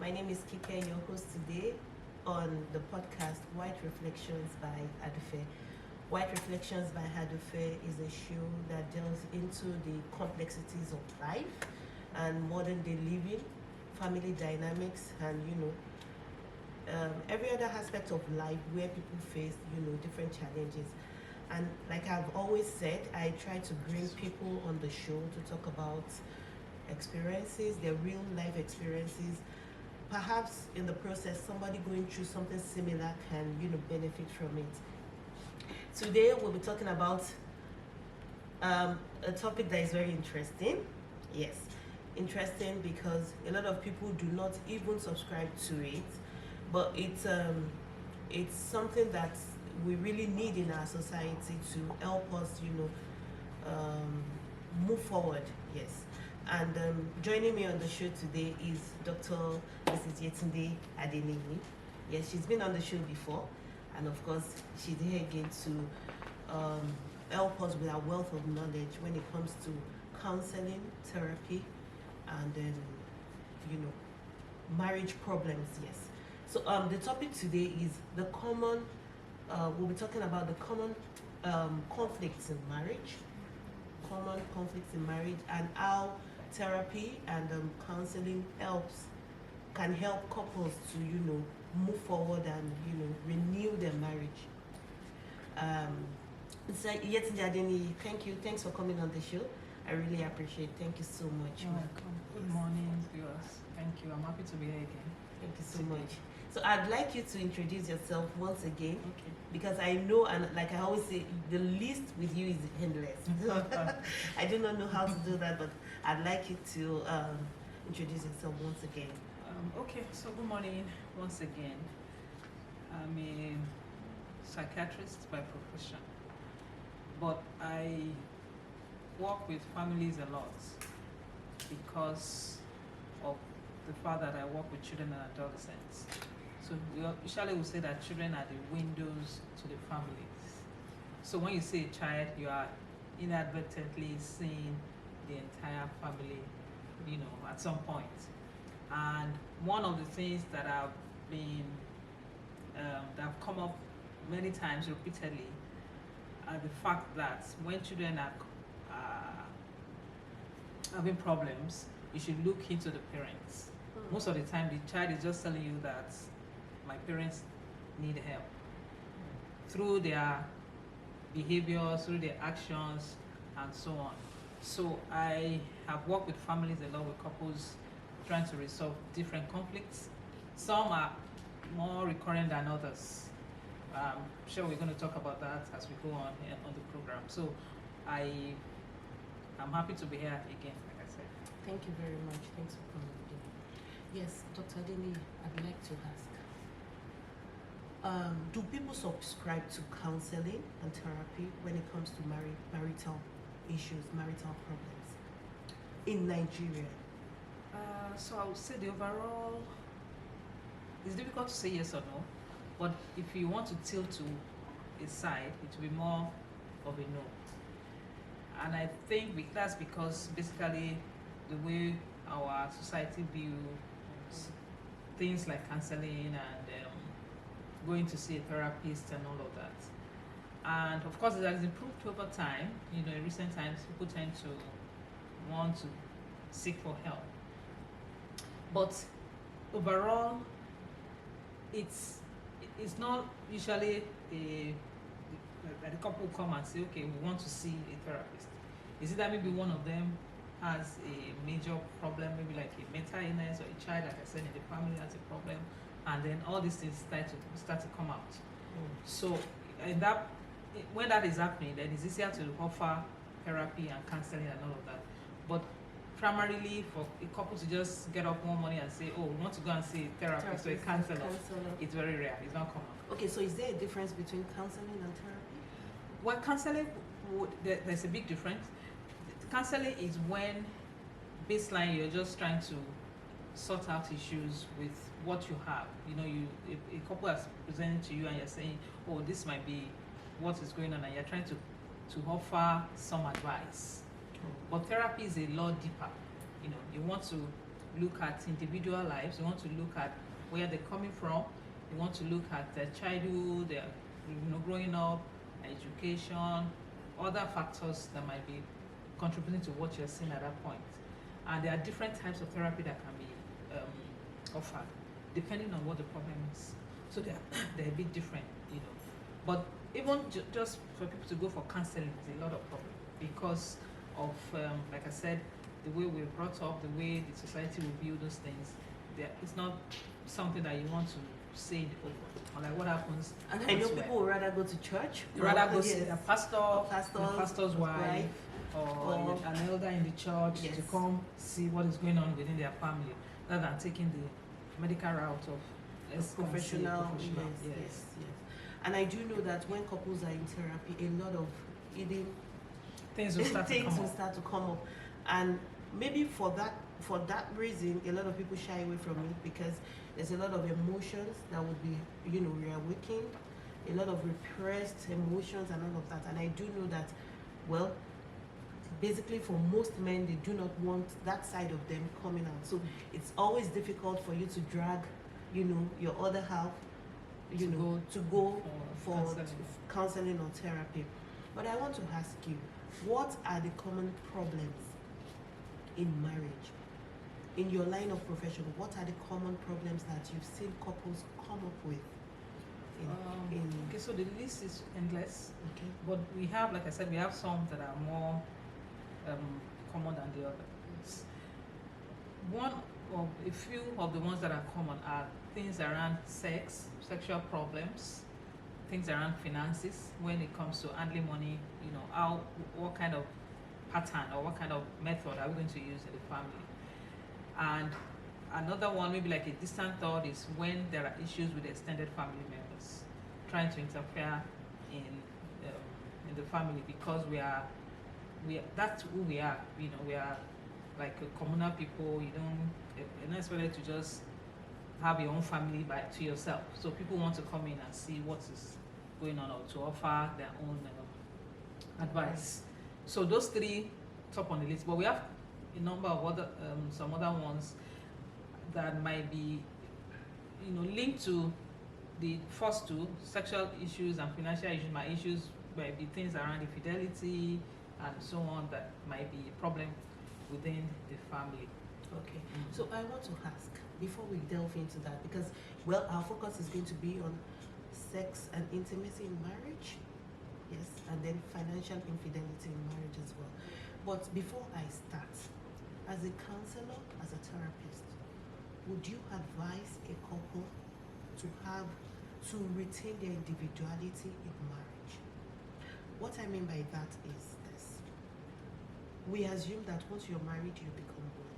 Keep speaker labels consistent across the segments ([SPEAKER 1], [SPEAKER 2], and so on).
[SPEAKER 1] My name is Kike, your host today on the podcast White Reflections by Adufe. White Reflections by Adufe is a show that delves into the complexities of life and modern day living, family dynamics, and every other aspect of life where people face different challenges. And like I've always said, I try to bring people on the show to talk about experiences, their real life experiences. Perhaps in the process, somebody going through something similar can benefit from it. Today we'll be talking about a topic that is very interesting. Yes, interesting because a lot of people do not even subscribe to it, but it's something that we really need in our society to help us, move forward. Yes. And joining me on the show today is Dr. Mrs. Yetunde Adeniyi. Yes, she's been on the show before, and of course, she's here again to help us with our wealth of knowledge when it comes to counseling, therapy, and then, marriage problems. Yes. So the topic today is the common. We'll be talking about the common conflicts in marriage, and how therapy and counseling can help couples to move forward and renew their marriage. So Yetunde Adeniyi, thanks for coming on the show. I really appreciate it. Thank you so much.
[SPEAKER 2] You're welcome. Good morning, viewers. Thank you. I'm happy to be here again.
[SPEAKER 1] Thank you so much. So I'd like you to introduce yourself once again,
[SPEAKER 2] Okay.
[SPEAKER 1] because I know, and like I always say, the list with you is endless. I do not know how to do that, but I'd like you to introduce yourself once again.
[SPEAKER 2] Okay, so good morning once again. I'm a psychiatrist by profession, but I work with families a lot because of the fact that I work with children and adolescents. So we usually will say that children are the windows to the families. So when you say a child, you are inadvertently seeing the entire family, at some point. And one of the things that have been that have come up many times repeatedly are the fact that when children are having problems, you should look into the parents. Most of the time, the child is just telling you that my parents need help through their behavior, through their actions, and so on. So I have worked with families a lot, with couples trying to resolve different conflicts. Some are more recurrent than others. I'm sure we're going to talk about that as we go on the program. So I'm happy to be here again, like I said.
[SPEAKER 1] Thank you very much. Thanks for coming again. Yes, Dr. Adeniyi, I'd like to ask, do people subscribe to counseling and therapy when it comes to marital issues, marital problems in Nigeria?
[SPEAKER 2] So I would say the overall, it's difficult to say yes or no, but if you want to tilt to a side, it will be more of a no. And I think that's because basically the way our society views things like counseling and going to see a therapist and all of that. And of course, it has improved over time. In recent times, people tend to want to seek for help. But overall, it's not usually that the couple will come and say, okay, we want to see a therapist. Is it that maybe one of them has a major problem, maybe like a mental illness, or a child, like I said, in the family has a problem, and then all these things start to come out. So when that is happening, then it's easier to offer therapy and counseling and all of that. But primarily for a couple to just get up one morning and say, oh, we want to go and see a therapist or a counselor, it's very rare. It's not common.
[SPEAKER 1] Okay, so is there a difference between counseling and therapy?
[SPEAKER 2] Well, counseling, there's a big difference. Counseling is when baseline you're just trying to sort out issues with what you have. A couple has presented to you and you're saying, oh, this might be what is going on, and you're trying to offer some advice. But therapy is a lot deeper. You want to look at individual lives. You want to look at where they're coming from. You want to look at their childhood, their growing up, education, other factors that might be contributing to what you're seeing at that point. And there are different types of therapy that can be offered depending on what the problem is. So they're a bit different, But even just for people to go for counseling is a lot of problem because of, like I said, the way we're brought up, the way the society will view those things. It's not something that you want to say in the open. Or like what happens.
[SPEAKER 1] And I know people would rather go to church.
[SPEAKER 2] They rather go see a pastor, the pastor's wife,
[SPEAKER 1] wife
[SPEAKER 2] or an elder in the church to come see what is going on within their family, rather than taking the medical route of
[SPEAKER 1] professional. Yes. And I do know that when couples are in therapy, a lot of eating
[SPEAKER 2] things will start
[SPEAKER 1] to come up, and maybe for that reason, a lot of people shy away from it because there's a lot of emotions that would be, reawakened, a lot of repressed emotions and all of that. And I do know that, well, basically for most men, they do not want that side of them coming out. So it's always difficult for you to drag, your other half, to go for counseling or therapy. But I want to ask you, what are the common problems in marriage? In your line of profession, what are the common problems that you've seen couples come up with?
[SPEAKER 2] Okay, so the list is endless.
[SPEAKER 1] Okay.
[SPEAKER 2] But we have, like I said, we have some that are more common than the others. One of a few of the ones that are common are things around sex, sexual problems, things around finances when it comes to handling money, what kind of pattern or what kind of method are we going to use in the family. And another one, maybe like a distant thought, is when there are issues with extended family members trying to interfere in the family because we are that's who we are. We are like a communal people. You're not expected to just have your own family to yourself. So people want to come in and see what is going on or to offer their own advice. So those three top on the list, but we have a number of other some other ones that might be linked to the first two, sexual issues and financial issues. My issues might be things around infidelity and so on that might be a problem within the family.
[SPEAKER 1] Okay. So I want to ask, before we delve into that, because our focus is going to be on sex and intimacy in marriage, yes, and then financial infidelity in marriage as well. But before I start, as a counselor, as a therapist, would you advise a couple to retain their individuality in marriage? What I mean by that is this. We assume that once you're married, you become one.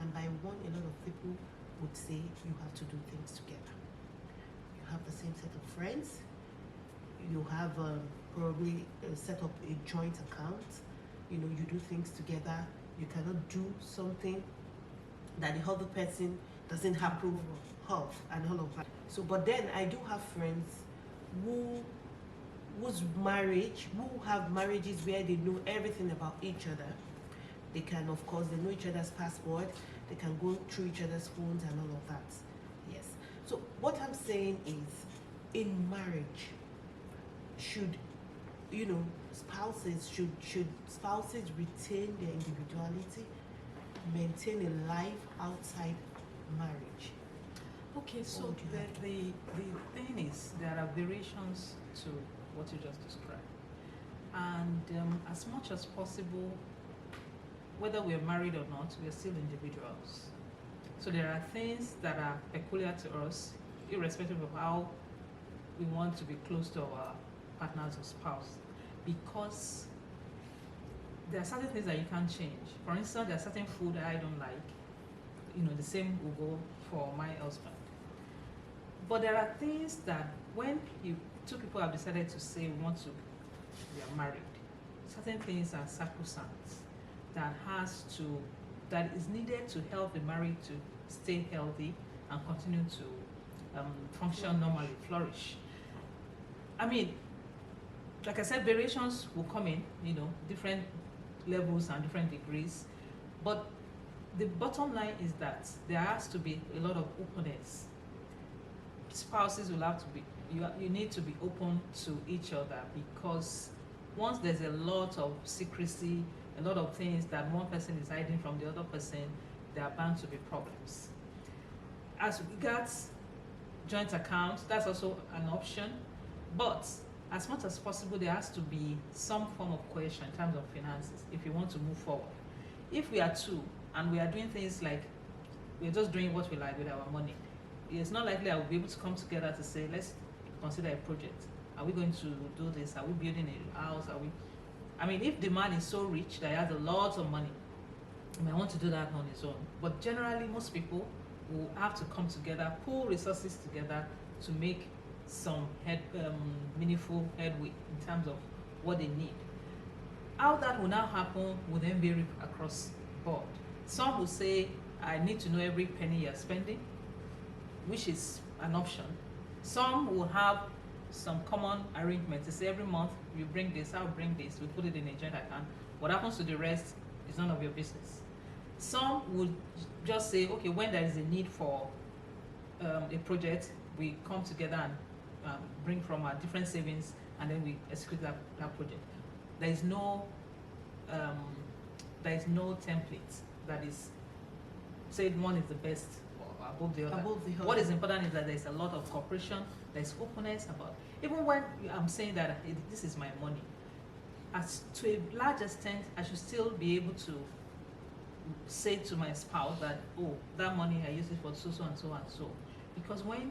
[SPEAKER 1] And by one, a lot of people would say you have to do things together. You have the same set of friends. You have probably set up a joint account. You do things together. You cannot do something that the other person doesn't approve of and all of that. So, but then I do have friends who have marriages where they know everything about each other. They can, of course, they know each other's password. They can go through each other's phones and all of that. Yes. So what I'm saying is, in marriage, should spouses retain their individuality, maintain a life outside marriage?
[SPEAKER 2] Okay, so the thing is, there are variations to what you just described, and as much as possible, whether we're married or not, we're still individuals. So there are things that are peculiar to us, irrespective of how we want to be close to our partners or spouse, because there are certain things that you can't change. For instance, there are certain food that I don't like. The same will go for my husband. But there are things that when two people have decided to say we are married, certain things are sacrosanct that is needed to help the marriage to stay healthy and continue to function normally, flourish. I mean, like I said, variations will come in, different levels and different degrees. But the bottom line is that there has to be a lot of openness. Spouses will have to be, you need to be open to each other, because once there's a lot of secrecy, a lot of things that one person is hiding from the other person, there are bound to be problems. As regards joint accounts, that's also an option, but as much as possible, there has to be some form of cohesion in terms of finances if you want to move forward. If we are two and we are doing things like we're just doing what we like with our money, it's not likely I will be able to come together to say, let's consider a project. Are we going to do this? Are we building a house? Are we? I mean, if the man is so rich that he has a lot of money, he might want to do that on his own. But generally, most people will have to come together, pool resources together to make some meaningful headway in terms of what they need. How that will now happen will then vary across the board. Some will say, I need to know every penny you're spending, which is an option. Some will have some common arrangements. They say every month you bring this, I'll bring this, we put it in a joint account. What happens to the rest is none of your business. Some would just say, okay, when there is a need for a project, we come together and bring from our different savings, and then we execute that project. There is no template that is said one is the best or above the other. What is important is that there is a lot of cooperation, there is openness about, even when I'm saying that this is my money, as to a large extent, I should still be able to say to my spouse that, oh, that money I use it for so and so and so. Because when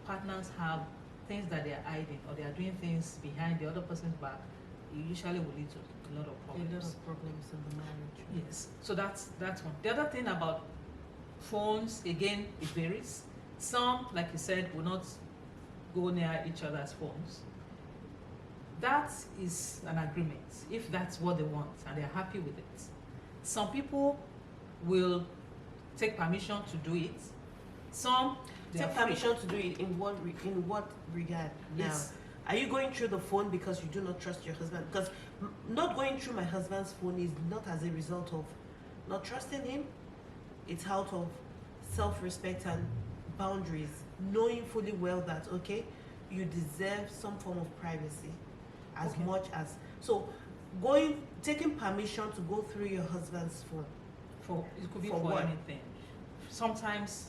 [SPEAKER 2] partners have things that they are hiding, or they are doing things behind the other person's back, it usually will lead to a lot of problems.
[SPEAKER 1] A lot of problems in the marriage.
[SPEAKER 2] Yes, so that's one. The other thing about phones, again, it varies. Some, like you said, will not go near each other's phones. That is an agreement, if that's what they want and they're happy with it. Some people will take permission to do it. Some
[SPEAKER 1] take permission to do it in what regard? Now, are you going through the phone because you do not trust your husband? Because not going through my husband's phone is not as a result of not trusting him. It's out of self-respect and boundaries, knowing fully well that, okay, you deserve some form of privacy as much as, so taking permission to go through your husband's phone.
[SPEAKER 2] It could be for anything. Sometimes,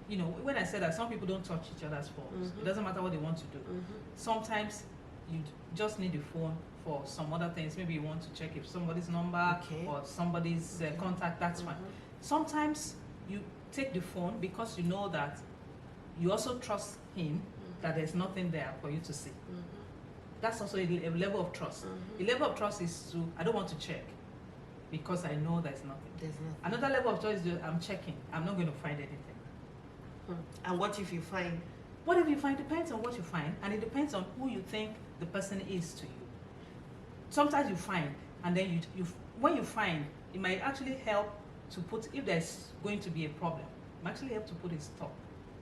[SPEAKER 2] you know, when I said that some people don't touch each other's phones, it doesn't matter what they want to do. Sometimes you just need the phone for some other things. Maybe you want to check if somebody's number or somebody's contact, that's fine. Sometimes you take the phone because you know that you also trust him, that there's nothing there for you to see. That's also a level of trust. A level of trust is to, I don't want to check because I know there's nothing. Another level of trust is I'm checking. I'm not going to find anything.
[SPEAKER 1] And what if you find?
[SPEAKER 2] What if you find? Depends on what you find, and it depends on who you think the person is to you. Sometimes you find, and then you when you find, it might actually help to put, if there's going to be a problem, it might actually help to put a stop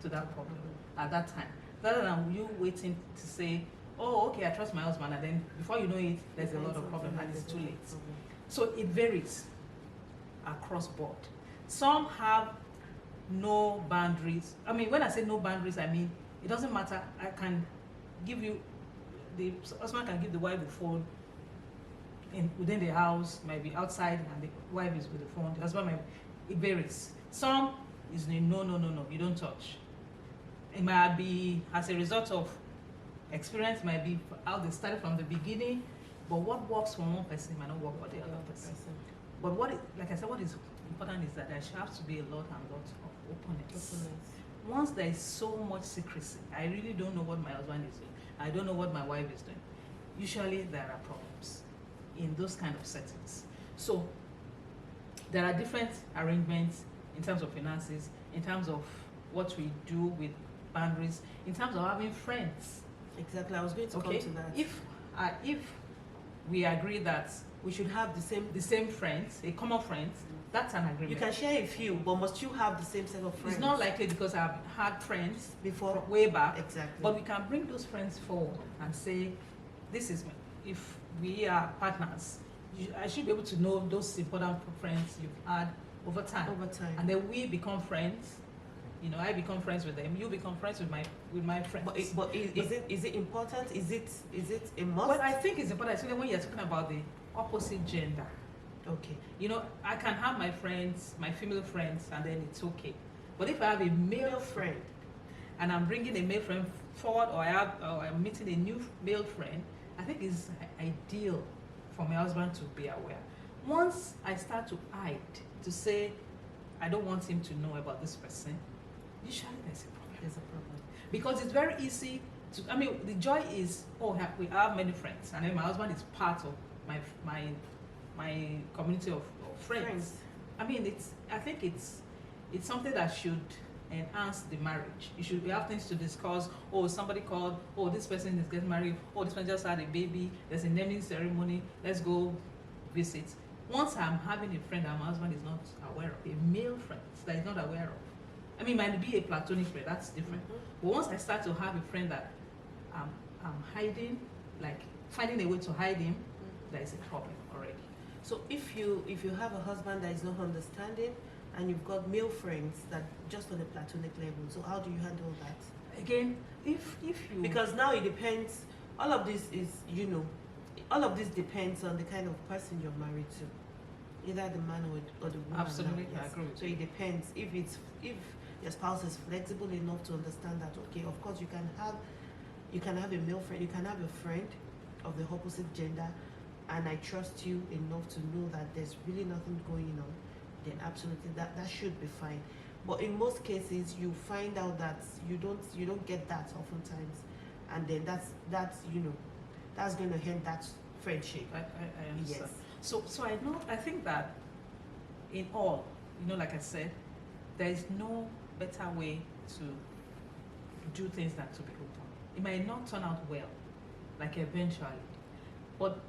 [SPEAKER 2] to that problem at that time, rather than you waiting to say, oh, okay, I trust my husband, and then before you know it, there's a lot of problem and it's too late. So it varies across board. Some have no boundaries. I mean, when I say no boundaries, I mean, it doesn't matter. I can give you, the husband can give the wife the phone within the house, might be outside, and the wife is with the phone. The husband might, it varies. Some is no, you don't touch. It might be as a result of experience, might be how they started from the beginning, but what works for one person might not work for the other person. But like I said, what is important is that there should have to be a lot of openness. Once there is so much secrecy, I really don't know what my husband is doing, I don't know what my wife is doing, usually there are problems in those kind of settings. So there are different arrangements in terms of finances, in terms of what we do with boundaries, in terms of having friends.
[SPEAKER 1] Exactly, I was going to come to that.
[SPEAKER 2] If we agree that
[SPEAKER 1] we should have the same
[SPEAKER 2] friends, a common friend, that's an agreement.
[SPEAKER 1] You can share a few, but must you have the same set of friends?
[SPEAKER 2] It's not likely, because I've had friends
[SPEAKER 1] before,
[SPEAKER 2] way back.
[SPEAKER 1] Exactly.
[SPEAKER 2] But we can bring those friends forward and say, this is if we are partners, I should be able to know those important friends you've had over time.
[SPEAKER 1] Over time.
[SPEAKER 2] And then we become friends. You know, I become friends with them. You become friends with my friends.
[SPEAKER 1] But is it important? Is it a must?
[SPEAKER 2] Well, I think it's important, especially when you're talking about the opposite gender.
[SPEAKER 1] Okay.
[SPEAKER 2] You know, I can have my friends, my female friends, and then it's okay. But if I have a male friend, and I'm bringing a male friend forward, or I'm meeting a new male friend, I think it's ideal for my husband to be aware. Once I start to hide, to say I don't want him to know about this person, usually there's a problem.
[SPEAKER 1] There's a problem.
[SPEAKER 2] Because it's very easy to, I mean, the joy is, we have many friends, and then my husband is part of my community of friends. I mean, I think it's something that should enhance the marriage. We have things to discuss. Oh, somebody called. Oh, this person is getting married. Oh, this person just had a baby. There's a naming ceremony. Let's go visit. Once I'm having a friend that my husband is not aware of, a male friend that he's not aware of, I mean, it might be a platonic friend, that's different. But once I start to have a friend that I'm hiding, like finding a way to hide him, there is a problem already.
[SPEAKER 1] So if you have a husband that is not understanding, and you've got male friends that just on a platonic level, so how do you handle that?
[SPEAKER 2] Again, if you,
[SPEAKER 1] because now it depends. All of this is, all of this depends on the kind of person you're married to, either the man or the woman.
[SPEAKER 2] Absolutely,
[SPEAKER 1] Yes.
[SPEAKER 2] I agree with
[SPEAKER 1] So it depends. If your spouse is flexible enough to understand that, okay, of course you can have a male friend, you can have a friend of the opposite gender, and I trust you enough to know that there's really nothing going on, then absolutely that should be fine. But in most cases, you find out that you don't get that oftentimes, and then that's going to end that friendship.
[SPEAKER 2] I understand.
[SPEAKER 1] Yes.
[SPEAKER 2] So I think that in all, like I said, there is no better way to do things than to be open. It might not turn out well, like eventually, but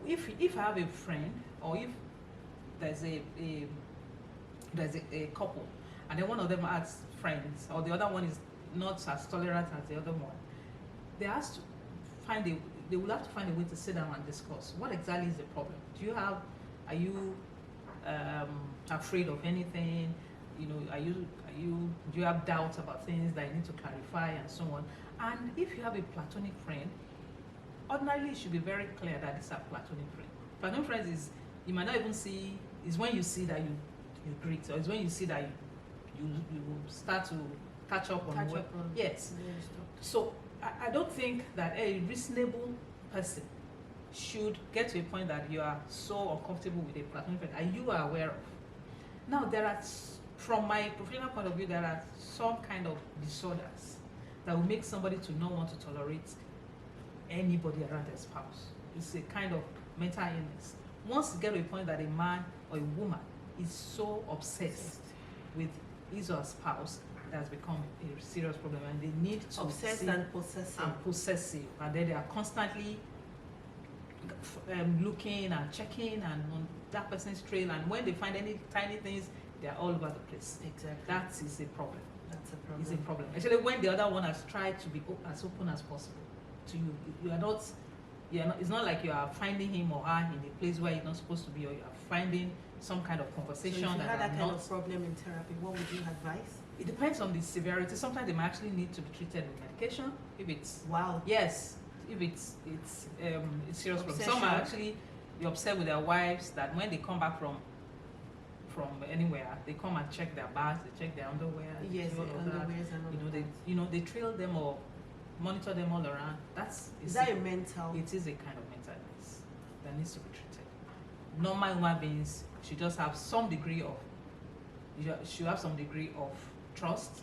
[SPEAKER 2] if I have a friend, or if there's a couple, and then one of them has friends, or the other one is not as tolerant as the other one, they will have to find a way to sit down and discuss what exactly is the problem. Are you afraid of anything? Do you have doubts about things that you need to clarify, and so on? And if you have a platonic friend, ordinarily it should be very clear that these are platonic friends. Platonic friends is, you might not even see, is when you see that you greet, or it's when you see that you start to catch up on what. Yes. So I don't think that a reasonable person should get to a point that you are so uncomfortable with a platonic friend, and you are aware of. Now, from my professional point of view, there are some kind of disorders that will make somebody to not want to tolerate anybody around their spouse. It's a kind of mental illness. Once you get to a point that a man or a woman is so obsessed with his or her spouse, it has become a serious problem, and they need to
[SPEAKER 1] obsessed and possessive,
[SPEAKER 2] and then they are constantly looking and checking and on that person's trail, and when they find any tiny things, they are all over the place.
[SPEAKER 1] Exactly.
[SPEAKER 2] That is a problem.
[SPEAKER 1] That's a problem.
[SPEAKER 2] It's a problem. Actually, when the other one has tried to be as open as possible to you, you are not. It's not like you are finding him or her in a place where you're not supposed to be, or you are finding some kind of conversation.
[SPEAKER 1] So if you
[SPEAKER 2] that
[SPEAKER 1] had that kind
[SPEAKER 2] not,
[SPEAKER 1] of problem in therapy, what would you advise?
[SPEAKER 2] It depends on the severity. Sometimes they might actually need to be treated with medication. If it's yes, if it's serious problem. Some are actually be upset with their wives that when they come back from anywhere, they come and check their bags, they check their underwear.
[SPEAKER 1] Yes, underwears and all that.
[SPEAKER 2] They trail them or monitor them all around.
[SPEAKER 1] Is that a mental?
[SPEAKER 2] It is a kind of mental illness that needs to be treated. Normal human beings should just have some degree of trust.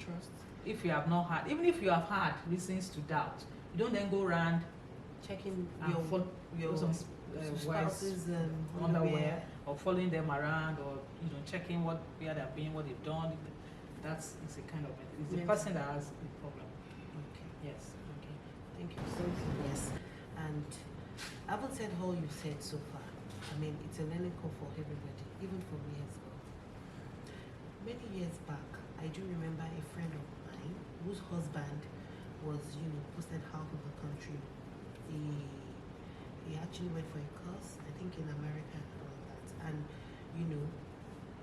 [SPEAKER 2] If you have not had, even if you have had reasons to doubt, you don't then go around
[SPEAKER 1] checking
[SPEAKER 2] your
[SPEAKER 1] spouse's
[SPEAKER 2] underwear, or following them around, or checking where they've been, what they've done. It's a kind of it's a person that has a problem.
[SPEAKER 1] Okay.
[SPEAKER 2] Yes.
[SPEAKER 1] Okay. Thank you so much. Yes. And I haven't said all you've said so far. I mean, it's a learning curve for everybody, even for me as well. Many years back, I do remember a friend of mine whose husband was, posted out of the country. He actually went for a course, I think in America and all that. And,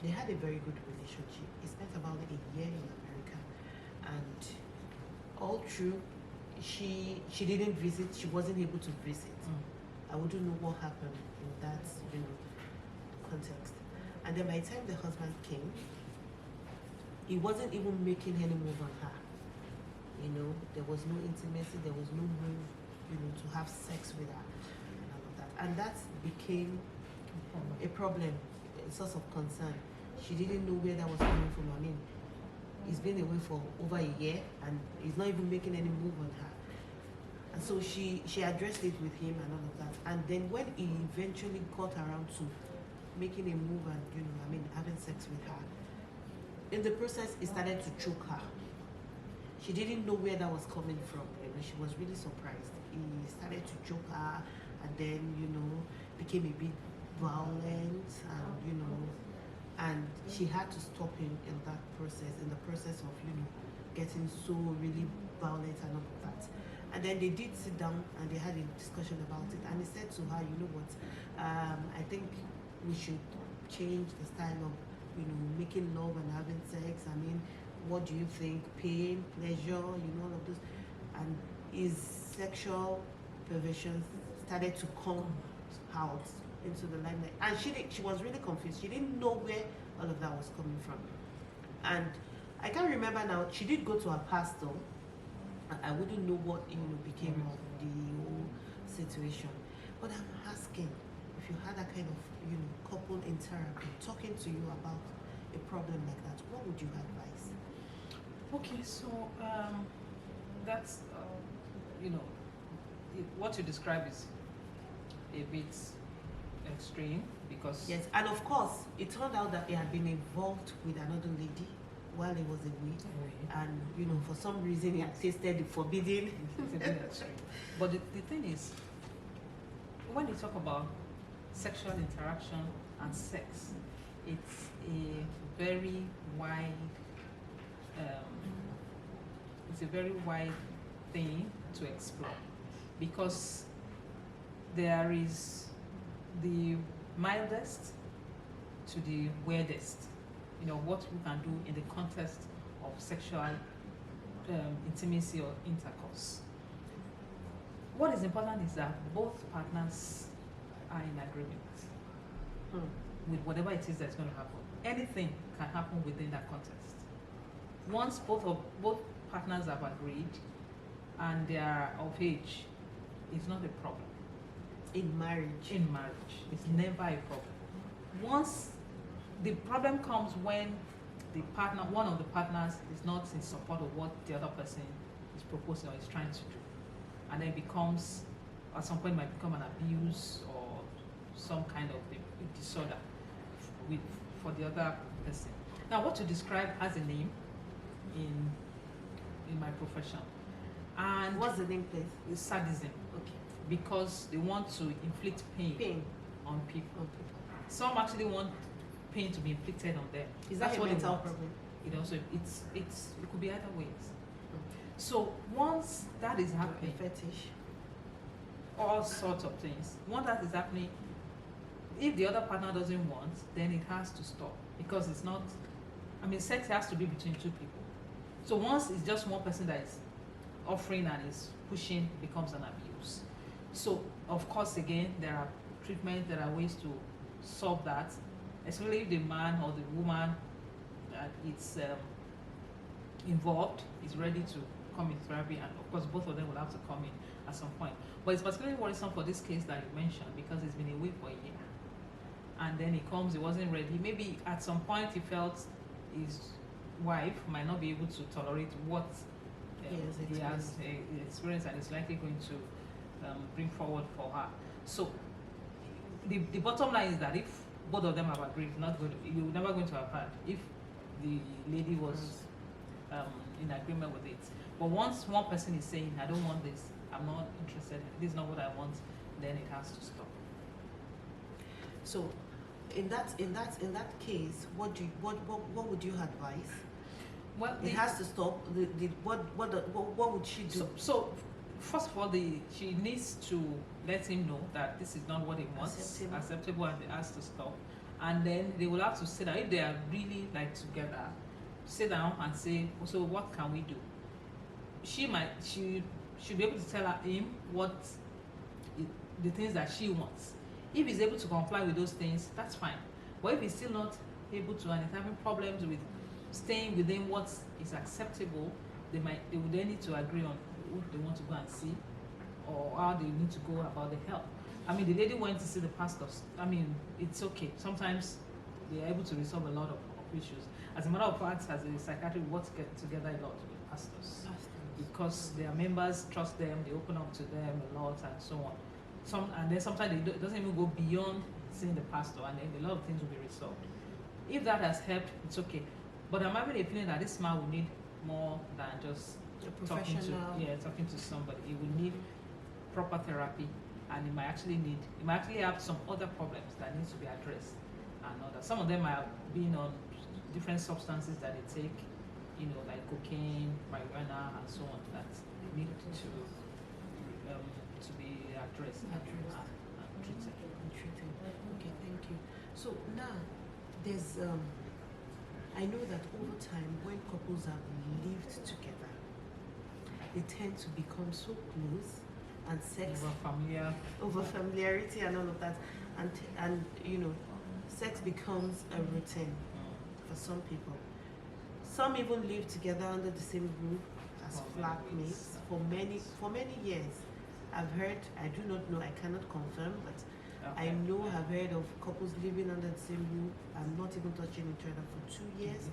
[SPEAKER 1] they had a very good relationship. He spent about a year in America, and all through, she didn't visit. She wasn't able to visit. I wouldn't know what happened in that, you know, context. And then by the time the husband came, he wasn't even making any move on her. You know, there was no intimacy, there was no move, you know, to have sex with her and all of that. And that became a problem, a source of concern. She didn't know where that was coming from. I mean, he's been away for over a year and he's not even making any move on her. And so she addressed it with him and all of that. And then when he eventually got around to making a move and, you know, I mean, having sex with her, in the process, he started to choke her. She didn't know where that was coming from. You know, she was really surprised. He started to choke her and then, you know, became a bit violent and, you know, and she had to stop him in that process, in the process of, you know, getting so really violent and all of that. And then they did sit down and they had a discussion about it. And he said to her, you know what, I think we should change the style of, you know, making love and having sex. I mean, what do you think? Pain, pleasure, you know, all of this. And his sexual perversions started to come out into the limelight. And she was really confused. She didn't know where all of that was coming from. And I can't remember now, she did go to her pastor. I wouldn't know what, you know, became of the whole situation. But I'm asking, if you had that kind of, you know, couple in therapy talking to you about a problem like that, what would you advise?
[SPEAKER 2] Okay, so that's you know, what you describe is a bit extreme because
[SPEAKER 1] Yes, and of course, it turned out that he had been involved with another lady while he was away, and you know, for some reason, it tasted forbidden.
[SPEAKER 2] it's a bit extreme. But the thing is, when you talk about sexual interaction and sex, it's a very wide it's a very wide thing to explore because there is the mildest to the weirdest, you know, what we can do in the context of sexual intimacy or intercourse. What is important is that both partners are in agreement with whatever it is that's going to happen. Anything can happen within that context. Once both partners have agreed and they are of age, it's not a problem.
[SPEAKER 1] In marriage.
[SPEAKER 2] In marriage, it's never a problem. Once the problem comes when the partner, one of the partners, is not in support of what the other person is proposing or is trying to do, and then becomes, at some point, might become an abuse or some kind of a disorder for the other person. Now, what you describe has a name in my profession, and
[SPEAKER 1] What's the name, please?
[SPEAKER 2] it's sadism.
[SPEAKER 1] Okay.
[SPEAKER 2] Because they want to inflict pain on people. Some actually want pain to be inflicted on them.
[SPEAKER 1] Is that
[SPEAKER 2] That's
[SPEAKER 1] a
[SPEAKER 2] what they
[SPEAKER 1] mental
[SPEAKER 2] want.
[SPEAKER 1] problem?
[SPEAKER 2] You know, so it could be either ways. So once that is happening,
[SPEAKER 1] A fetish.
[SPEAKER 2] all sorts of things. Once that is happening, if the other partner doesn't want, then it has to stop because it's not. I mean, sex has to be between two people. So once it's just one person that is offering and is pushing, it becomes an abuse. So of course, again, there are treatments, there are ways to solve that, especially if the man or the woman that it's involved is ready to come in therapy, and of course both of them will have to come in at some point. But it's particularly worrisome for this case that you mentioned because he's been away for a year, and then he comes, he wasn't ready. Maybe at some point he felt his wife might not be able to tolerate what he has experienced and is likely going to bring forward for her. So the bottom line is that if both of them have agreed, you're never going to have had if the lady was in agreement with it. But once one person is saying, I don't want this, I'm not interested, this is not what I want, then it has to stop.
[SPEAKER 1] So in that case, what would you advise?
[SPEAKER 2] Well,
[SPEAKER 1] It has to stop. What would she do?
[SPEAKER 2] So first of all, she needs to let him know that this is not what he wants, acceptable, and it has to stop. and then they will have to sit down if they are really like together, sit down and say, so what can we do? She should be able to tell him what the things that she wants. If he's able to comply with those things, that's fine. But if he's still not able to and is having problems with staying within what is acceptable, they would then need to agree on who they want to go and see or how they need to go about the help. I mean, the lady went to see the pastors. I mean, it's okay. Sometimes they are able to resolve a lot of issues. As a matter of fact, as a psychiatrist, we work together a lot with pastors because their members trust them, they open up to them a lot, and so on. And then sometimes it doesn't even go beyond seeing the pastor, and then a lot of things will be resolved. If that has helped, it's okay. But I'm having a feeling that this man will need more than just talking to somebody. He will need proper therapy, and he might actually have some other problems that needs to be addressed. And other. Some of them are being on different substances that they take, like cocaine, marijuana, and so on, that need to be addressed and treated.
[SPEAKER 1] Okay, thank you. So now, there's I know that over time, when couples have lived together, they tend to become so close, and sex over familiarity and all of that, and sex becomes a routine for some people. Some even live together under the same roof as flatmates for many years. I've heard, I do not know, I cannot confirm, but I know I've heard of couples living under the same roof and not even touching each other for 2 years,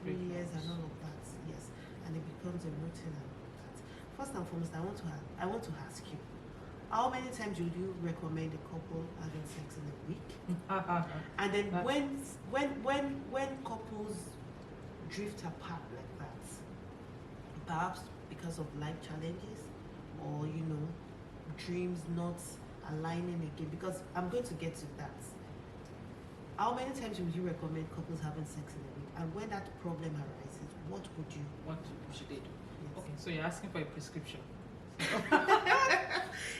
[SPEAKER 1] 3 years, and all of that. Yes, and it becomes a routine and all of that. First and foremost, I want to ask you, how many times would you recommend a couple having sex in a week? And then when couples drift apart like that, perhaps because of life challenges or dreams not aligning again, because I'm going to get to that. How many times would you recommend couples having sex in a week? And when that problem arises, what
[SPEAKER 2] should they do? Yes. Okay, so you're asking for a prescription.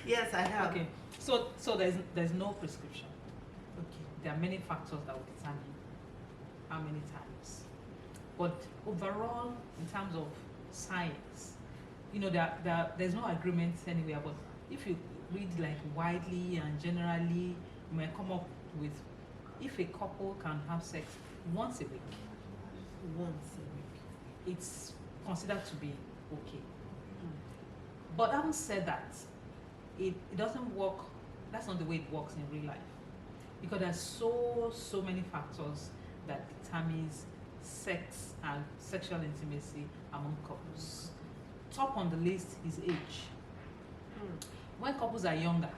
[SPEAKER 1] Yes, I have.
[SPEAKER 2] Okay, so there's no prescription.
[SPEAKER 1] Okay.
[SPEAKER 2] There are many factors that will determine how many times. But overall, in terms of science, there's no agreement anywhere. But if you read like widely and generally, you might come up with, if a couple can have sex once a week, it's considered to be okay. But having said that, it doesn't work. That's not the way it works in real life, because there's so many factors that determines sex and sexual intimacy among couples. Top on the list is age. When couples are younger,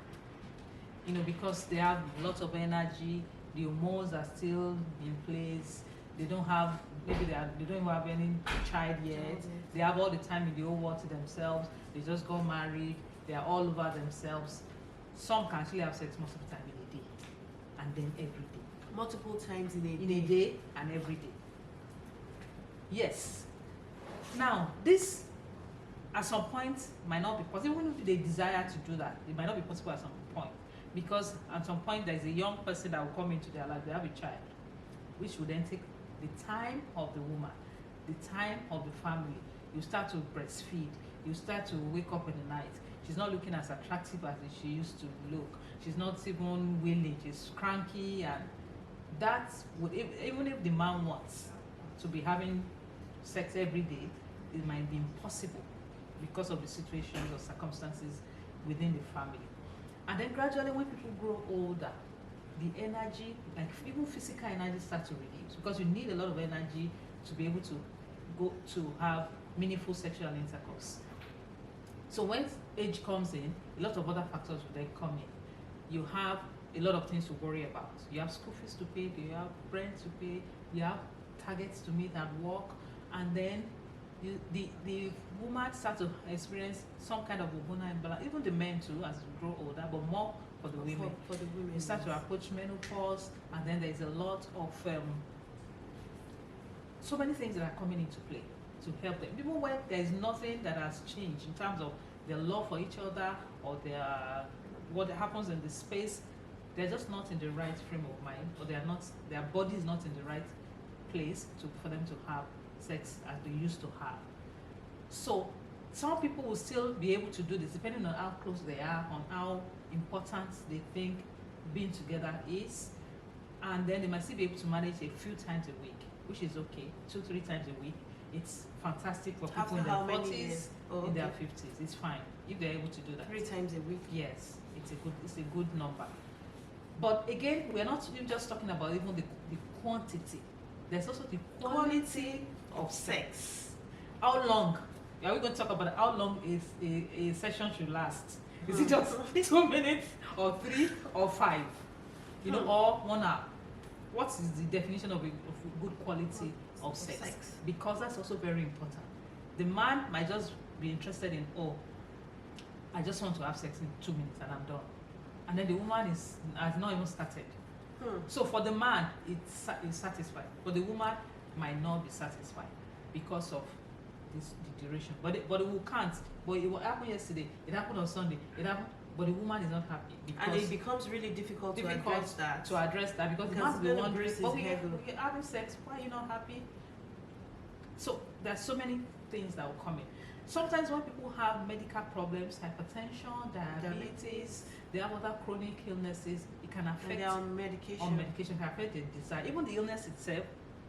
[SPEAKER 2] because they have lots of energy, the hormones are still in place, they don't have, maybe they don't even have any child yet, they have all the time in the whole world to themselves, they just got married, they are all over themselves. Some can actually have sex most of the time in a day, and then every day.
[SPEAKER 1] Multiple times in
[SPEAKER 2] a day and every day. Yes. Now, this at some point might not be possible. Even if they desire to do that, it might not be possible at some point, because at some point there's a young person that will come into their life, they have a child, which will then take the time of the woman, the time of the family. You start to breastfeed, you start to wake up in the night. She's not looking as attractive as she used to look. She's not even willing, she's cranky, and that would, even if the man wants to be having sex every day, it might be impossible because of the situations or circumstances within the family. And then gradually, when people grow older, the energy, like even physical energy, starts to reduce, because you need a lot of energy to be able to go to have meaningful sexual intercourse. So when age comes in, a lot of other factors will then come in. You have a lot of things to worry about. You have school fees to pay, you have rent to pay, you have targets to meet at work, and then the woman starts to experience some kind of hormonal imbalance. Even the men too, as you grow older, but more for the women.
[SPEAKER 1] For the women,
[SPEAKER 2] you start to approach menopause, and then there's a lot of so many things that are coming into play to help them. Even when there's nothing that has changed in terms of their love for each other or their what happens in the space, they're just not in the right frame of mind, or their body is not in the right place for them to have sex as they used to have. So some people will still be able to do this depending on how close they are, on how important they think being together is, and then they might still be able to manage a few times a week, which is okay. 2-3 times a week, it's fantastic for people in their 40s, in their 50s. It's fine if they're able to do that
[SPEAKER 1] 3 times a week.
[SPEAKER 2] Yes, it's a good number. But again, we're not just talking about even the quantity. There's also the quality of sex. How long? Are we going to talk about how long is a session should last? Is it just 2 minutes or 3 or 5? You know, or 1 hour? What is the definition of a good quality of sex? Because that's also very important. The man might just be interested in, oh, I just want to have sex in 2 minutes and I'm done. And then the woman has not even started. So for the man, it's satisfied. But the woman might not be satisfied because of the duration. But it can't. But it happened yesterday. It happened on Sunday. It happened. But the woman is not happy.
[SPEAKER 1] And it becomes really difficult to address that.
[SPEAKER 2] Because the man will be wondering, but we're having sex, why are you not happy? So there's so many things that will come in. Sometimes when people have medical problems, hypertension, diabetes, they have other chronic illnesses, it can affect.
[SPEAKER 1] And they're on medication.
[SPEAKER 2] On medication can affect the desire. Even the illness itself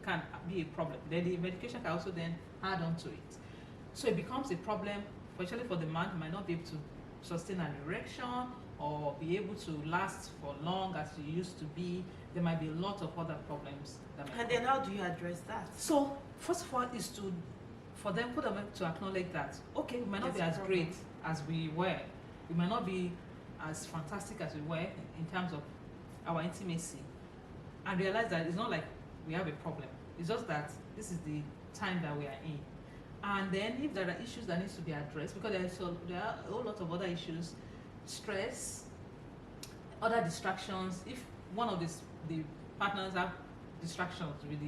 [SPEAKER 2] can be a problem. Then the medication can also then add on to it. So it becomes a problem, especially for the man who might not be able to sustain an erection or be able to last for long as you used to be. There might be a lot of other problems that might
[SPEAKER 1] And then how do you address that?
[SPEAKER 2] So first of all is for them to acknowledge that, okay, we might not be as great as we were. We might not be as fantastic as we were in terms of our intimacy, and realize that it's not like we have a problem. It's just that this is the time that we are in. And then if there are issues that needs to be addressed, because there are a whole lot of other issues, stress, other distractions. If one of the partners have distractions with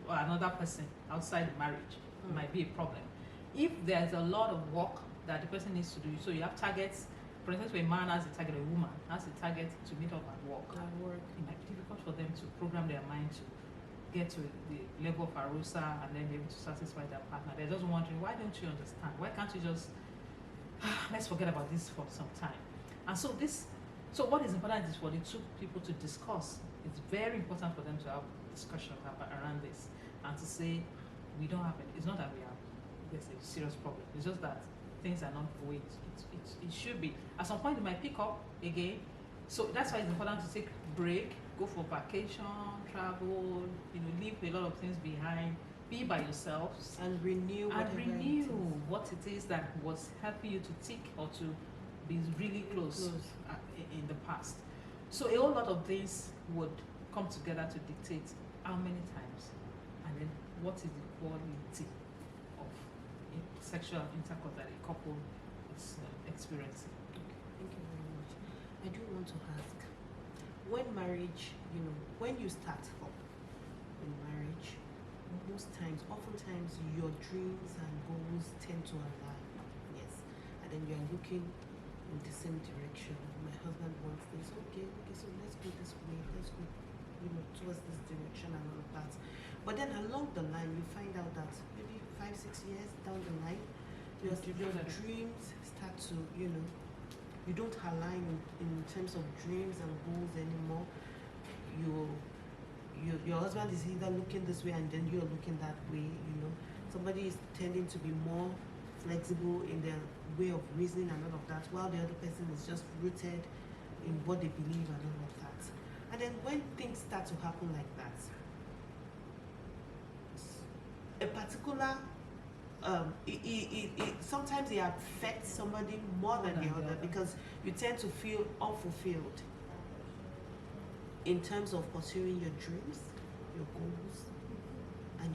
[SPEAKER 2] another person outside the marriage, it might be a problem. If there's a lot of work that the person needs to do, so you have targets. For instance, when a man has a target, a woman has a target to meet up at work. It might be difficult for them to program their mind to get to the level of arousal and then be able to satisfy their partner. They're just wondering, why don't you understand? Why can't you just let's forget about this for some time? And so what is important is for the two people to discuss. It's very important for them to have discussion around this and to say, we don't have it. It's not that there's a serious problem. It's just that things are not the way it should be. At some point, it might pick up again. So that's why it's important to take a break, go for vacation, travel, leave a lot of things behind, be by yourselves.
[SPEAKER 1] And renew
[SPEAKER 2] what it is that was helping you to tick or to be really close. In the past. So a whole lot of things would come together to dictate how many times, and then what is the quality of sexual intercourse that a couple is experiencing.
[SPEAKER 1] Thank you very much. I do want to ask, when marriage, when you start off in marriage, oftentimes your dreams and goals tend to align. Yes. And then you're looking in the same direction. My husband wants this. Okay, so let's go this way. Let's go, towards this direction and all of that. But then along the line, you find out that maybe 5-6 years down the line, your dreams start to, you don't align in terms of dreams and goals anymore. Your husband is either looking this way and then you're looking that way. Somebody is tending to be more flexible in their way of reasoning and all of that, while the other person is just rooted in what they believe and all of that. And then when things start to happen like that, a particular sometimes it affects somebody more than the other, because you tend to feel unfulfilled in terms of pursuing your dreams, your goals, and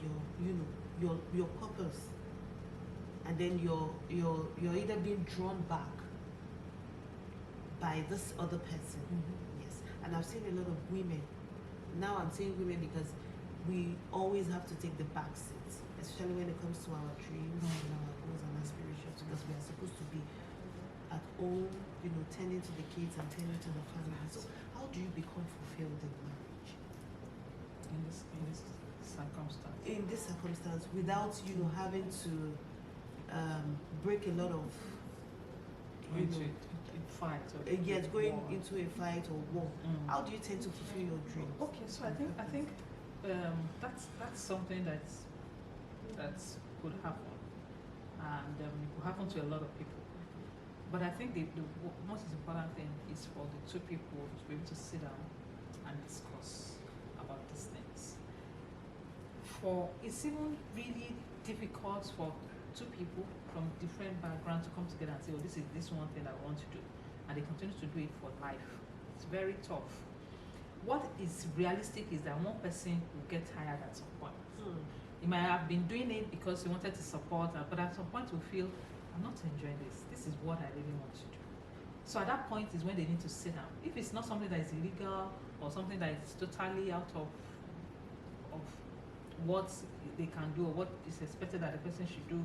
[SPEAKER 1] your purpose. And then you're either being drawn back by this other person. Yes. And I've seen a lot of women. Now I'm saying women because we always have to take the back seat, especially when it comes to our dreams and our goals and aspirations, because we are supposed to be at home tending to the kids and tending to the family. So how do you become fulfilled in marriage?
[SPEAKER 2] In this circumstance.
[SPEAKER 1] In this circumstance, without having to break a lot of
[SPEAKER 2] Into a fight or
[SPEAKER 1] yes, going
[SPEAKER 2] war.
[SPEAKER 1] into a fight or war. How do you tend to fulfill your dreams?
[SPEAKER 2] Okay, so I think that's something that could happen, and it could happen to a lot of people. But I think the most important thing is for the two people to be able to sit down and discuss about these things. It's even really difficult for two people from different backgrounds to come together and say, oh, this is this one thing I want to do, and they continue to do it for life. It's very tough. What is realistic is that one person will get tired at some point. He might have been doing it because he wanted to support, but at some point will feel, I'm not enjoying this. This is what I really want to do. So at that point is when they need to sit down. If it's not something that is illegal or something that is totally out of what they can do or what is expected that the person should do,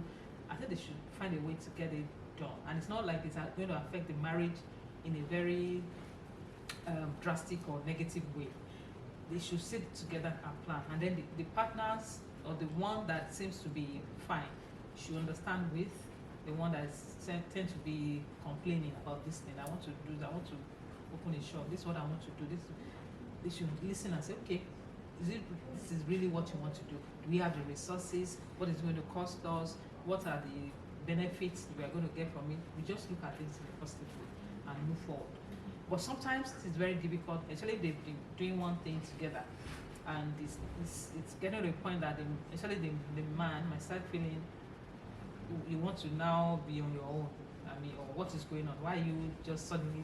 [SPEAKER 2] I think they should find a way to get it done. And it's not like it's going to affect the marriage in a very drastic or negative way. They should sit together and plan, and then the partners or the one that seems to be fine should understand with the one that tend to be complaining about this thing. I want to do that. I want to open a shop. This is what I want to do. They should listen and say, okay, this is really what you want to do? Do we have the resources? What is it going to cost us? What are the benefits we are going to get from it? We just look at things in a positive way and move forward. But sometimes it's very difficult, especially if they've been doing one thing together, and it's getting to a point that especially the man might start feeling you want to now be on your own. I mean, or what is going on? Why are you just suddenly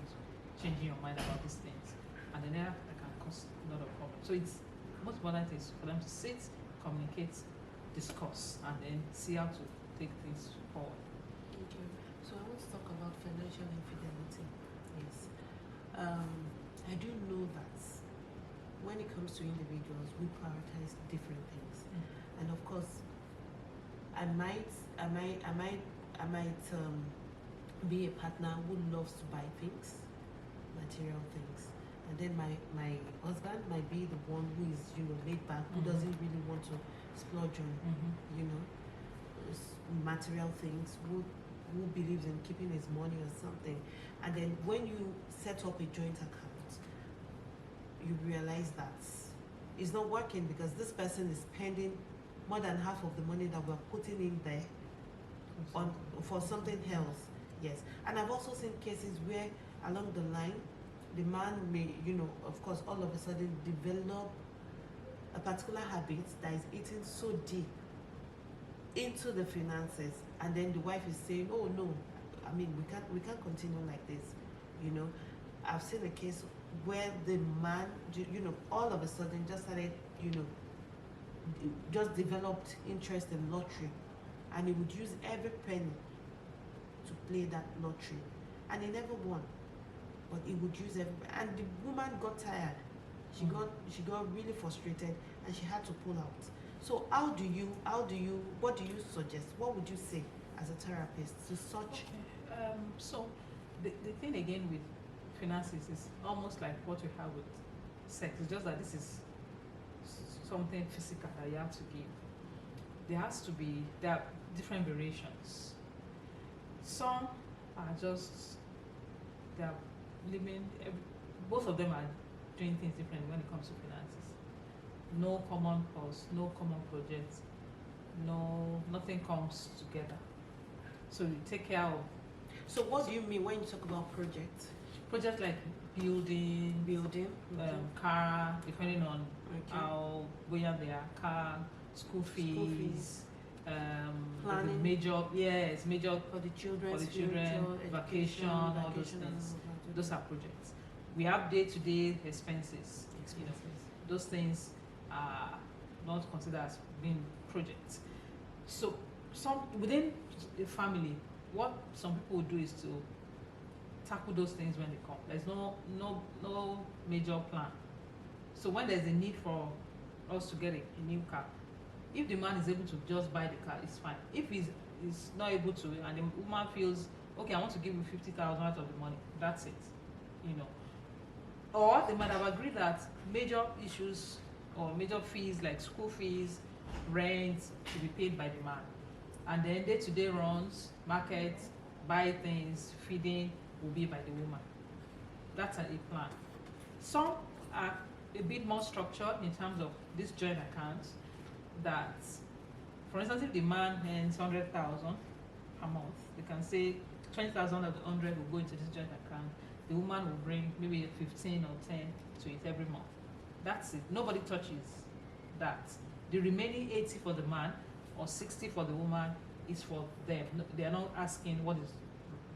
[SPEAKER 2] changing your mind about these things? And then that can cause a lot of problems. So it's most important is for them to sit, communicate, discuss, and then see how to take things forward.
[SPEAKER 1] Okay. So I want to talk about financial infidelity. Yes. I do know that when it comes to individuals, we prioritize different things, and of course, I might be a partner who loves to buy things, material things, and then my husband might be the one who is laid back, who doesn't really want to splurge on material things, who believes in keeping his money or something. And then when you set up a joint account, you realize that it's not working because this person is spending more than half of the money that we're putting in there for something else. Yes. And I've also seen cases where along the line the man may, of course, all of a sudden develop a particular habit that is eating so deep into the finances, and then the wife is saying, oh no, I mean, we can't continue like this. I've seen a case where the man all of a sudden just started just developed interest in lottery, and he would use every penny to play that lottery, and he never won, but he would use every, and the woman got tired. She got really frustrated, and she had to pull out. So what do you suggest? What would you say as a therapist to such?
[SPEAKER 2] Okay. So the thing again with finances is almost like what you have with sex. It's just that this is something physical that you have to give. There are different variations. Some are just, they are living, both of them are doing things differently when it comes to finances. No common cause, no common project, nothing comes together. So you take care of.
[SPEAKER 1] So what do you mean when you talk about project?
[SPEAKER 2] Project like building, car, depending on how where they are, car, school fees,
[SPEAKER 1] planning,
[SPEAKER 2] major
[SPEAKER 1] for the children,
[SPEAKER 2] vacation, all those things. Those are projects. We have day-to-day expenses. Those things are not considered as being projects. So within the family, what some people will do is to tackle those things when they come. There's no major plan. So when there's a need for us to get a new car, if the man is able to just buy the car, it's fine. If he's not able to, and the woman feels, okay, I want to give you 50,000 out of the money. That's it, you know. Or they might have agreed that major issues or major fees like school fees, rent to be paid by the man, and then day-to-day runs, market, buy things, feeding will be by the woman. That's a plan. Some are a bit more structured in terms of this joint accounts. That, for instance, if the man earns 100,000 a month, they can say 20,000 of the 100 will go into this joint account. The woman will bring maybe 15 or 10 to it every month. That's it. Nobody touches that. The remaining 80 for the man or 60 for the woman is for them. They are not asking what is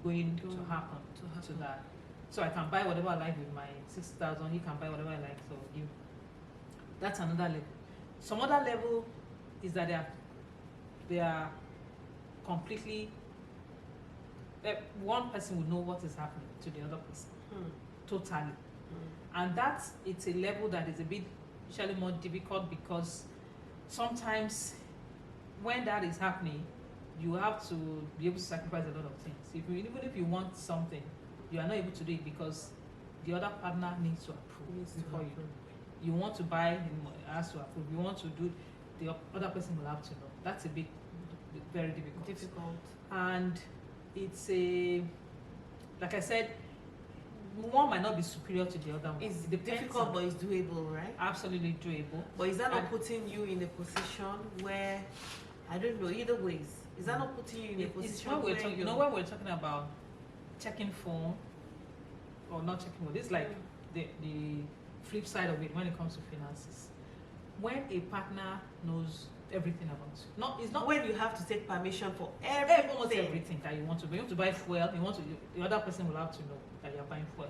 [SPEAKER 2] going to happen to that. So I can buy whatever I like with my 60,000. He can buy whatever I like. So you. That's another level. Some other level is that they are completely. One person will know what is happening to the other person, totally, and it's a level that is a bit usually more difficult, because sometimes when that is happening, you have to be able to sacrifice a lot of things. Even if you want something, you are not able to do it because the other partner needs to approve before you. You want to buy, he has to approve. You want to do, the other person will have to know. That's a bit very difficult. And it's like I said, one might not be superior to the other one.
[SPEAKER 1] It's difficult, but it's doable, right?
[SPEAKER 2] Absolutely doable.
[SPEAKER 1] But is that not putting you in a position where, I don't know, either ways, is that not putting you in a position
[SPEAKER 2] when
[SPEAKER 1] where
[SPEAKER 2] when we're talking about checking phone or not checking phone, this is like the flip side of it when it comes to finances. When a partner knows everything about you, it's not
[SPEAKER 1] when you have to take permission for
[SPEAKER 2] almost everything that you want to buy. You want to buy fuel, the other person will have to know that you're buying fuel.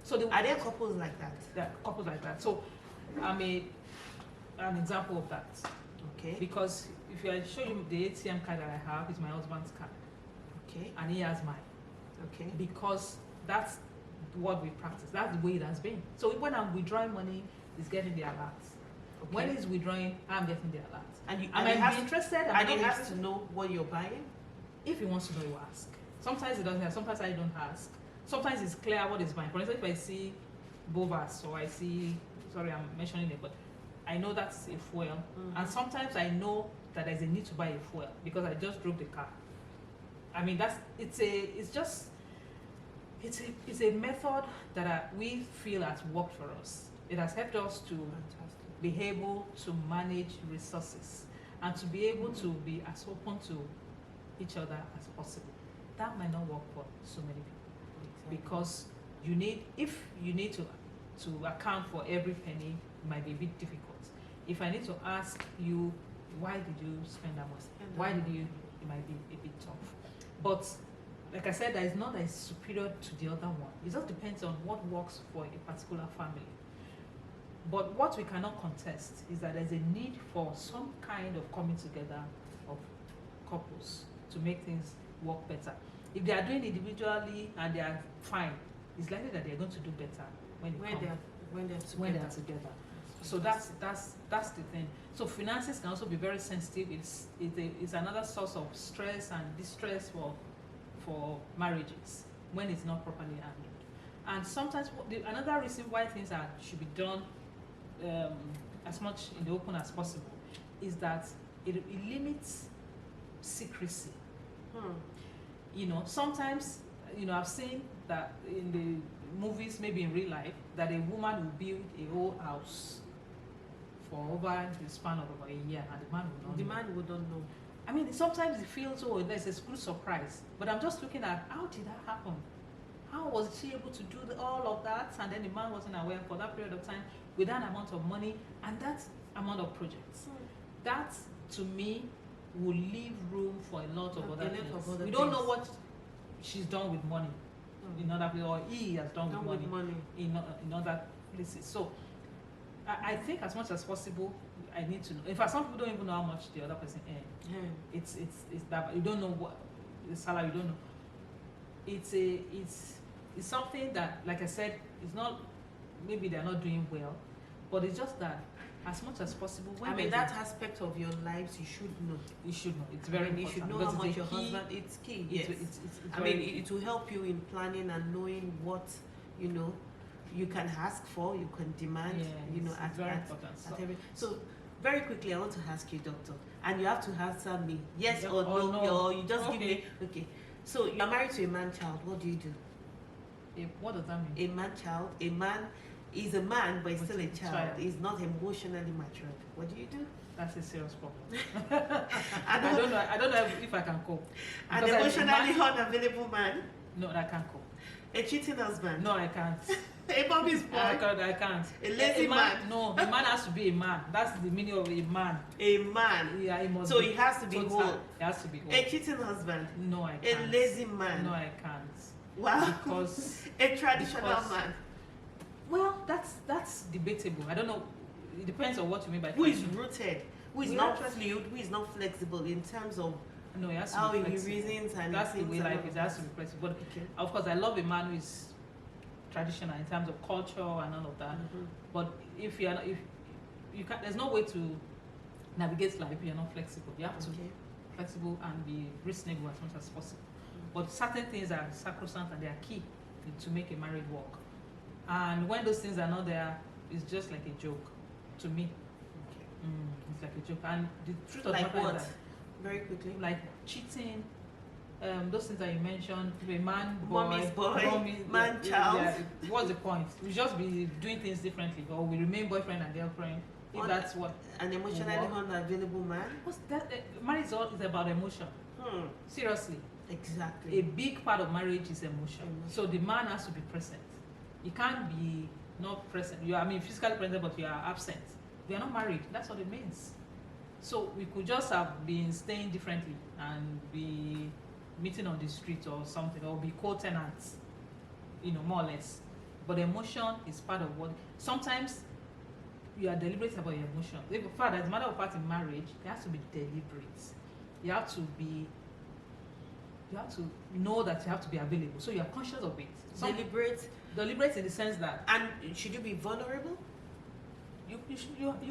[SPEAKER 2] So
[SPEAKER 1] are there couples like that?
[SPEAKER 2] There are couples like that. So I'm an example of that.
[SPEAKER 1] Okay.
[SPEAKER 2] Because if I show you the ATM card that I have, it's my husband's card.
[SPEAKER 1] Okay.
[SPEAKER 2] And he has mine.
[SPEAKER 1] Okay.
[SPEAKER 2] Because that's what we practice. That's the way it has been. So when I'm withdrawing money, he's getting the alerts. Okay. When he's withdrawing, I'm getting the alerts. And I might be interested.
[SPEAKER 1] And he has to know what you're buying?
[SPEAKER 2] If he wants to know, you ask. Sometimes he doesn't have. Sometimes I don't ask. Sometimes it's clear what he's buying. For instance, if I see Bovas or I see, sorry, I'm mentioning it, but I know that's a fuel. And sometimes I know that there's a need to buy a fuel because I just drove the car. I mean, it's a method that we feel has worked for us. It has helped us to be able to manage resources and to be able to be as open to each other as possible. That might not work for so many people because if you need to account for every penny, it might be a bit difficult. If I need to ask you, why did you spend that much? Why did you? It might be a bit tough. But like I said, there is none that is superior to the other one. It just depends on what works for a particular family. But what we cannot contest is that there's a need for some kind of coming together of couples to make things work better. If they are doing it individually and they are fine, it's likely that they're going to do better when they're together. So that's the thing. So finances can also be very sensitive. It's another source of stress and distress for marriages when it's not properly handled. And sometimes another reason why things should be done as much in the open as possible is that it limits secrecy. Sometimes I've seen that in the movies, maybe in real life, that a woman will build a whole house for over the span of over a year, and the man would not know. I mean, sometimes it feels, there's a good surprise, but I'm just looking at how did that happen? How was she able to do all of that, and then the man wasn't aware for that period of time with that amount of money and that amount of projects? That, to me, will leave room for a lot of other things. We don't know what she's done with money in other places, or he has done with money in other places. So I think as much as possible, I need to know. In fact, some people don't even know how much the other person earns. It's that you don't know what the salary. You don't know. It's something that, like I said, it's not. Maybe they're not doing well, but it's just that as much as possible.
[SPEAKER 1] I mean, that aspect of your lives, you should know.
[SPEAKER 2] You should know. It's very important.
[SPEAKER 1] You should know how much your husband. It's key. Yes.
[SPEAKER 2] It's
[SPEAKER 1] I mean, it will help you in planning and knowing what you know you can ask for, you can demand. You know,
[SPEAKER 2] it's very important.
[SPEAKER 1] So, very quickly, I want to ask you, doctor, and you have to answer me yes or
[SPEAKER 2] no.
[SPEAKER 1] Or you just give me okay. So you're married to a man child. What do you do?
[SPEAKER 2] What does that mean?
[SPEAKER 1] A man child. A man is a man, but he's still a child. He's not emotionally matured. What do you do?
[SPEAKER 2] That's a serious problem. I don't know if I can cope.
[SPEAKER 1] An emotionally unavailable man.
[SPEAKER 2] No, I can't cope.
[SPEAKER 1] A cheating husband.
[SPEAKER 2] No, I can't.
[SPEAKER 1] A mommy's boy.
[SPEAKER 2] I can't.
[SPEAKER 1] A lazy man.
[SPEAKER 2] No, a man has to be a man. That's the meaning of a man.
[SPEAKER 1] A man.
[SPEAKER 2] Yeah, he must.
[SPEAKER 1] So he has to be whole.
[SPEAKER 2] He has to be whole.
[SPEAKER 1] A cheating husband.
[SPEAKER 2] No, I can't.
[SPEAKER 1] A lazy man.
[SPEAKER 2] No, I can't.
[SPEAKER 1] Wow.
[SPEAKER 2] Because
[SPEAKER 1] a traditional man.
[SPEAKER 2] Well, that's debatable. I don't know. It depends on what you mean by
[SPEAKER 1] who is rooted, who is not fluid, who is not flexible in terms of
[SPEAKER 2] no, it has to
[SPEAKER 1] how
[SPEAKER 2] be
[SPEAKER 1] he
[SPEAKER 2] flexible.
[SPEAKER 1] reasons and
[SPEAKER 2] that's the way life is. It has to be flexible. But of course, I love a man who is traditional in terms of culture and all of that.
[SPEAKER 1] Mm-hmm.
[SPEAKER 2] But if you are not, if you can, there's no way to navigate life if you're not flexible. You have to be flexible and be reasonable as much as possible. But certain things are sacrosanct and they are key to make a marriage work. And when those things are not there, it's just like a joke to me. It's like a joke. And the truth of the matter is that,
[SPEAKER 1] very quickly,
[SPEAKER 2] like cheating, those things that you mentioned, a man,
[SPEAKER 1] mommy's boy, man, child.
[SPEAKER 2] Yeah, what's the point? We just be doing things differently, or we remain boyfriend and girlfriend. If that's what
[SPEAKER 1] an emotionally unavailable man.
[SPEAKER 2] What's that? Marriage is about emotion. Seriously.
[SPEAKER 1] Exactly.
[SPEAKER 2] A big part of marriage is emotion. So the man has to be present. You can't be not present. Physically present, but you are absent. We are not married. That's what it means. So we could just have been staying differently and be meeting on the street or something, or be co-tenants, more or less. But emotion is part of what. Sometimes you are deliberate about your emotion. In fact, as a matter of fact, in marriage, it has to be deliberate. You have to know that you have to be available. So you are conscious of it. Deliberate in the sense that.
[SPEAKER 1] And should you be vulnerable?
[SPEAKER 2] You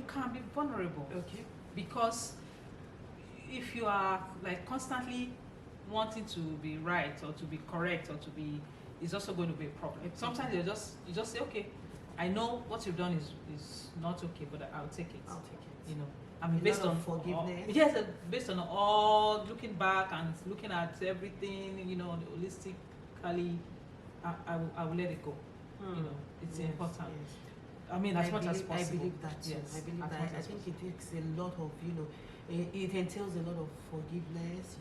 [SPEAKER 2] can't be vulnerable.
[SPEAKER 1] Okay.
[SPEAKER 2] Because if you are like constantly wanting to be right or to be correct or to be, it's also going to be a problem. Sometimes you just say, okay, I know what you've done is not okay, but I'll take it. Based on
[SPEAKER 1] forgiveness.
[SPEAKER 2] Yes, based on all looking back and looking at everything, holistically, I will let it go. It's important. Yes. As much as possible.
[SPEAKER 1] I believe that too. Yes, I believe that. I think it takes a lot of, it entails a lot of forgiveness,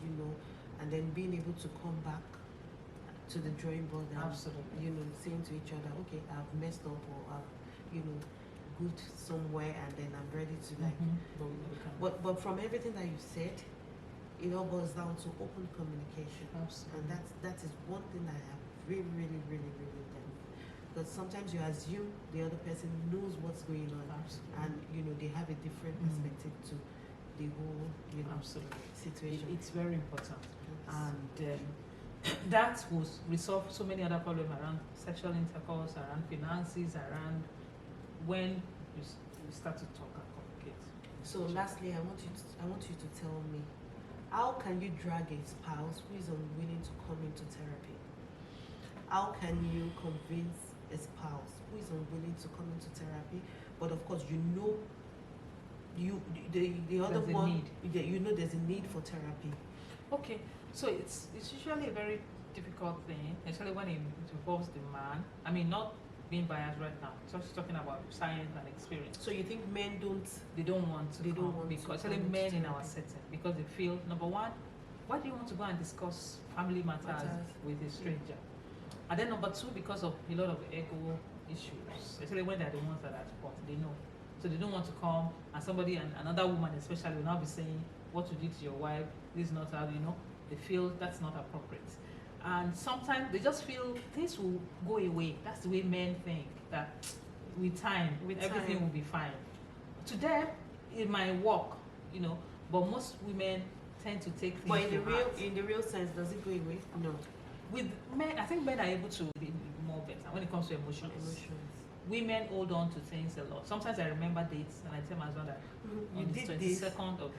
[SPEAKER 1] and then being able to come back to the drawing board and,
[SPEAKER 2] absolutely,
[SPEAKER 1] saying to each other, okay, I've messed up or I've, good somewhere, and then I'm ready to But from everything that you said, it all boils down to open communication.
[SPEAKER 2] Absolutely.
[SPEAKER 1] And that is one thing that I have really, really, really, really done. Because sometimes you assume the other person knows what's going on, and they have a different perspective to the whole situation.
[SPEAKER 2] It's very important, and that will resolve so many other problems around sexual intercourse, around finances, around when you start to talk and communicate.
[SPEAKER 1] So lastly, I want you to tell me, how can you drag a spouse who is unwilling to come into therapy? How can you convince a spouse who is unwilling to come into therapy, but of course the other one, there's a need for therapy?
[SPEAKER 2] Okay, so it's usually a very difficult thing, especially when it involves the man. Not being biased right now, just talking about science and experience.
[SPEAKER 1] So you think men don't want to
[SPEAKER 2] because especially men in our setting, because they feel, number one, why do you want to go and discuss family matters with a stranger? And then number two, because of a lot of ego issues, especially when they're the ones that are at fault, they know. So they don't want to come, and another woman especially will now be saying, what you did to your wife, this is not how, they feel that's not appropriate. And sometimes they just feel things will go away. That's the way men think, that with time, everything will be fine. To them, it might work, but most women tend to take things.
[SPEAKER 1] But in the real sense, does it go away? No.
[SPEAKER 2] With men, I think men are able to be more better when it comes to emotions. women hold on to things a lot. Sometimes I remember dates and I tell my husband that
[SPEAKER 1] You
[SPEAKER 2] on the
[SPEAKER 1] did this.
[SPEAKER 2] 22nd of,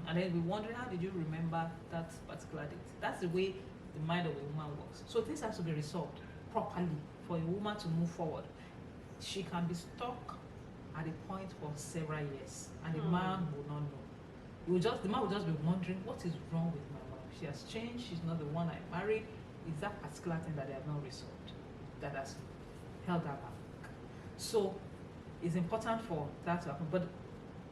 [SPEAKER 2] and then we wonder, how did you remember that particular date? That's the way the mind of a woman works. So things have to be resolved properly for a woman to move forward. She can be stuck at a point for several years, and the man will not know. The man will just be wondering, what is wrong with my wife? She has changed. She's not the one I married. It's that particular thing that they have not resolved that has held her back. So it's important for that to happen. But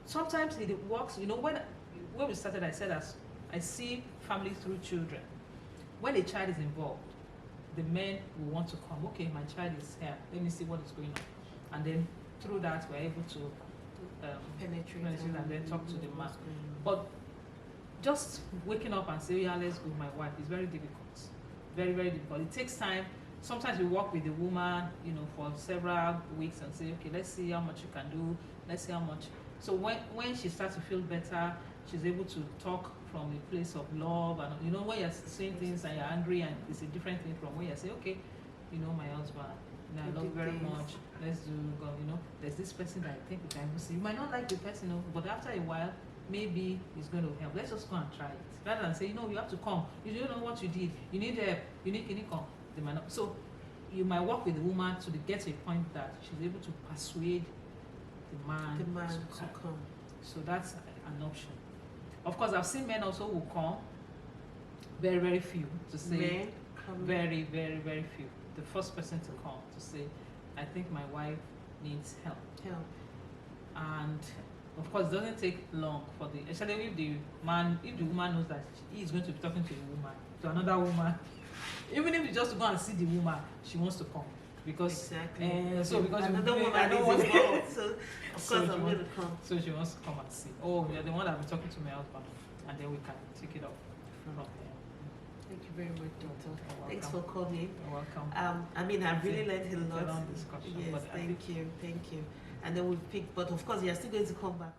[SPEAKER 2] sometimes it works. When we started, I said as I see families through children. When a child is involved, the men will want to come. Okay, my child is here. Let me see what is going on, and then through that we're able to
[SPEAKER 1] Penetrate
[SPEAKER 2] and then talk to the man. But just waking up and say, yeah, let's go with my wife is very difficult. Very, very difficult. It takes time. Sometimes we work with the woman, for several weeks and say, okay, let's see how much you can do. Let's see how much. So when she starts to feel better, she's able to talk from a place of love. And when you're saying things and you're angry, and it's a different thing from when you say, okay, my husband, I love you very much. Let's do, there's this person that I think we can see. You might not like the person, but after a while, maybe it's going to help. Let's just go and try it. Rather than say, you have to come. You don't know what you did. You need help. You need come. They might not. So you might work with the woman to get to a point that she's able to persuade the man to come. So that's an option. Of course, I've seen men also who come. Very, very few to say.
[SPEAKER 1] Men
[SPEAKER 2] very, very, very few. The first person to come to say, I think my wife needs help. And of course, it doesn't take long for especially if the woman knows that he is going to be talking to another woman, even if you just go and see the woman, she wants to come because because
[SPEAKER 1] another woman is involved. So of course I'm going to come.
[SPEAKER 2] So she wants to come and see. Oh, you're the one that will be talking to my husband, and then we can take it up from there.
[SPEAKER 1] Thank you very much, Doctor. Thanks for coming.
[SPEAKER 2] You're welcome.
[SPEAKER 1] I've really learned a lot.
[SPEAKER 2] Long discussion,
[SPEAKER 1] yes, thank you. And then we'll pick, but of course, you're still going to come back.